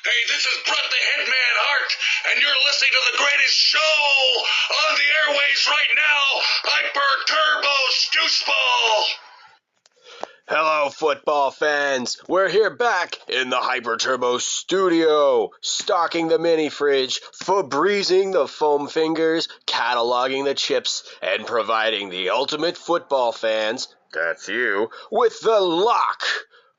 Hey, this is Brett the Hitman Hart, and you're listening to the greatest show on the airways right now, Hyper Turbo Stooseball. Hello, football fans. We're here back in the Hyper Turbo studio, stocking the mini fridge, Febrezing the foam fingers, cataloging the chips, and providing the ultimate football fans, that's you, with the lock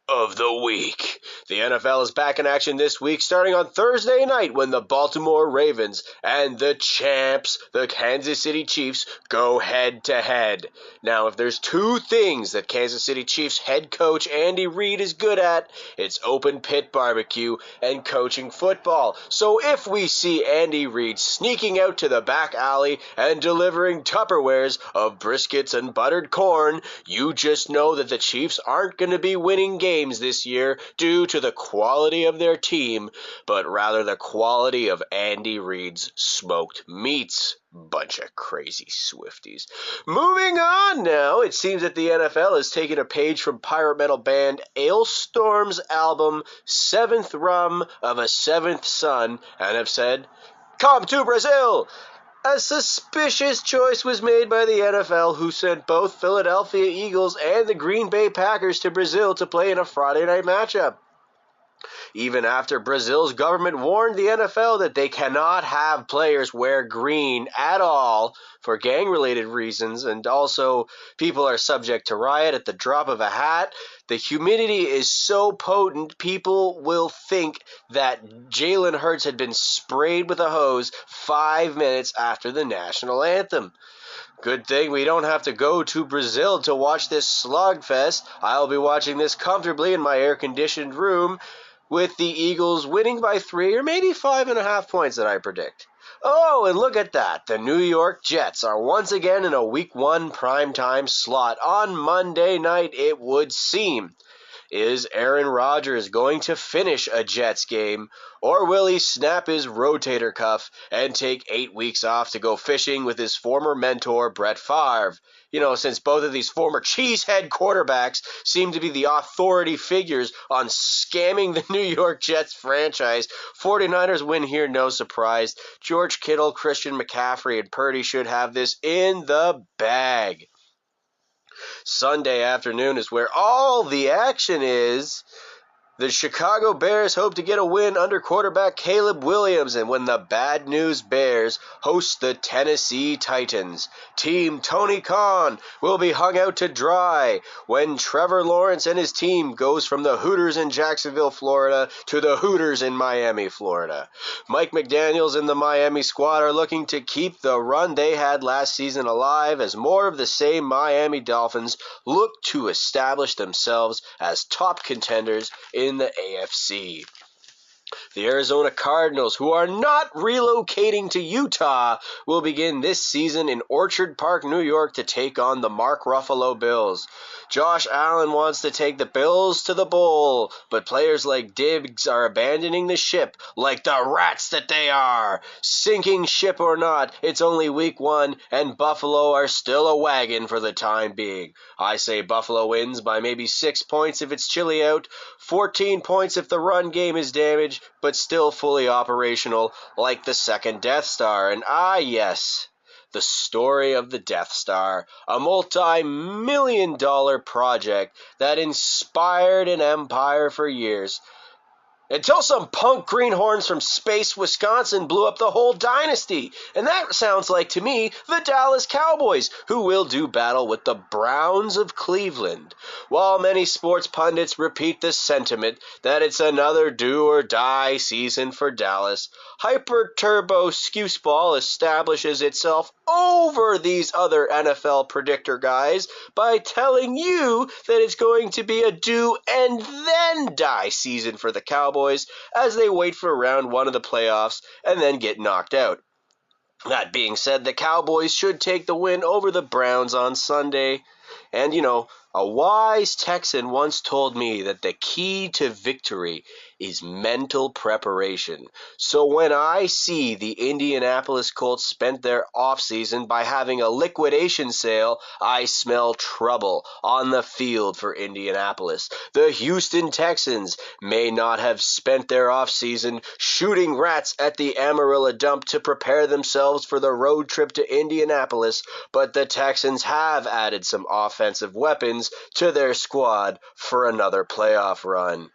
of the week. The NFL is back in action this week, starting on Thursday night when the Baltimore Ravens and the champs, the Kansas City Chiefs, go head to head. Now, if there's two things that Kansas City Chiefs head coach Andy Reid is good at, it's open pit barbecue and coaching football. So if we see Andy Reid sneaking out to the back alley and delivering Tupperwares of briskets and buttered corn, you just know that the Chiefs aren't going to be winning games this year due to the quality of their team, but rather the quality of Andy Reid's smoked meats. Bunch of crazy Swifties. Moving on now, it seems that the NFL has taken a page from pirate metal band Ailstorm's album Seventh Rum of a Seventh Son and have said, "Come to Brazil!" A suspicious choice was made by the NFL, who sent both Philadelphia Eagles and the Green Bay Packers to Brazil to play in a Friday night matchup. Even after Brazil's government warned the NFL that they cannot have players wear green at all for gang-related reasons, and also people are subject to riot at the drop of a hat, the humidity is so potent people will think that Jalen Hurts had been sprayed with a hose 5 minutes after the national anthem. Good thing we don't have to go to Brazil to watch this slogfest. I'll be watching this comfortably in my air-conditioned room, with the Eagles winning by 3 or maybe 5.5 points that I predict. Oh, and look at that. The New York Jets are once again in a Week 1 primetime slot on Monday night, it would seem. Is Aaron Rodgers going to finish a Jets game, or will he snap his rotator cuff and take 8 weeks off to go fishing with his former mentor, Brett Favre? You know, since both of these former cheesehead quarterbacks seem to be the authority figures on scamming the New York Jets franchise, 49ers win here, no surprise. George Kittle, Christian McCaffrey, and Purdy should have this in the bag. Sunday afternoon is where all the action is. The Chicago Bears hope to get a win under quarterback Caleb Williams, and when the Bad News Bears host the Tennessee Titans, Team Tony Khan will be hung out to dry when Trevor Lawrence and his team goes from the Hooters in Jacksonville, Florida to the Hooters in Miami, Florida. Mike McDaniels and the Miami squad are looking to keep the run they had last season alive as more of the same Miami Dolphins look to establish themselves as top contenders in the AFC. The Arizona Cardinals, who are not relocating to Utah, will begin this season in Orchard Park, New York to take on the Mark Ruffalo Bills. Josh Allen wants to take the Bills to the bowl, but players like Diggs are abandoning the ship like the rats that they are. Sinking ship or not, it's only week 1, and Buffalo are still a wagon for the time being. I say Buffalo wins by maybe 6 points if it's chilly out, 14 points if the run game is damaged, but still fully operational like the second Death Star. And yes, the story of the Death Star, a multi-million-dollar project that inspired an empire for years, until some punk greenhorns from Space, Wisconsin blew up the whole dynasty. And that sounds like, to me, the Dallas Cowboys, who will do battle with the Browns of Cleveland. While many sports pundits repeat the sentiment that it's another do-or-die season for Dallas, Hyper Turbo Scooseball establishes itself over these other NFL predictor guys by telling you that it's going to be a do-and-then-die season for the Cowboys as they wait for round 1 of the playoffs and then get knocked out. That being said, the Cowboys should take the win over the Browns on Sunday. And, a wise Texan once told me that the key to victory is mental preparation. So when I see the Indianapolis Colts spent their offseason by having a liquidation sale, I smell trouble on the field for Indianapolis. The Houston Texans may not have spent their offseason shooting rats at the Amarillo dump to prepare themselves for the road trip to Indianapolis, but the Texans have added some offensive weapons to their squad for another playoff run.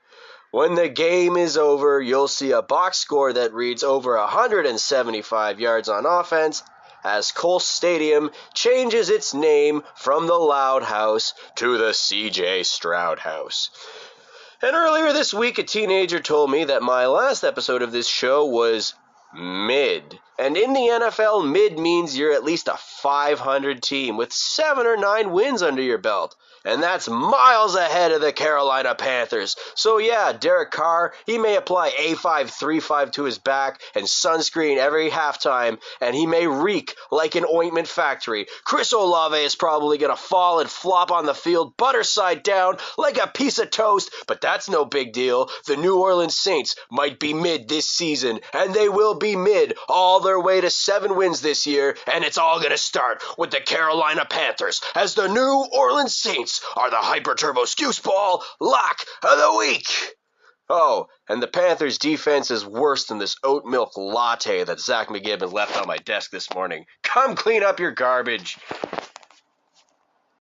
When the game is over, you'll see a box score that reads over 175 yards on offense as Colts Stadium changes its name from the Loud House to the C.J. Stroud House. And earlier this week, a teenager told me that my last episode of this show was mid. And in the NFL, mid means you're at least a 500 team with 7 or 9 wins under your belt. And that's miles ahead of the Carolina Panthers. So yeah, Derek Carr, he may apply A5-3-5 to his back and sunscreen every halftime, and he may reek like an ointment factory. Chris Olave is probably going to fall and flop on the field butter side down like a piece of toast, but that's no big deal. The New Orleans Saints might be mid this season, and they will be mid all their way to 7 wins this year, and it's all going to start with the Carolina Panthers as the New Orleans Saints are the Hyper Turbo Scooseball Lock of the Week. Oh, and the Panthers' defense is worse than this oat milk latte that Zach McGibbon left on my desk this morning. Come clean up your garbage.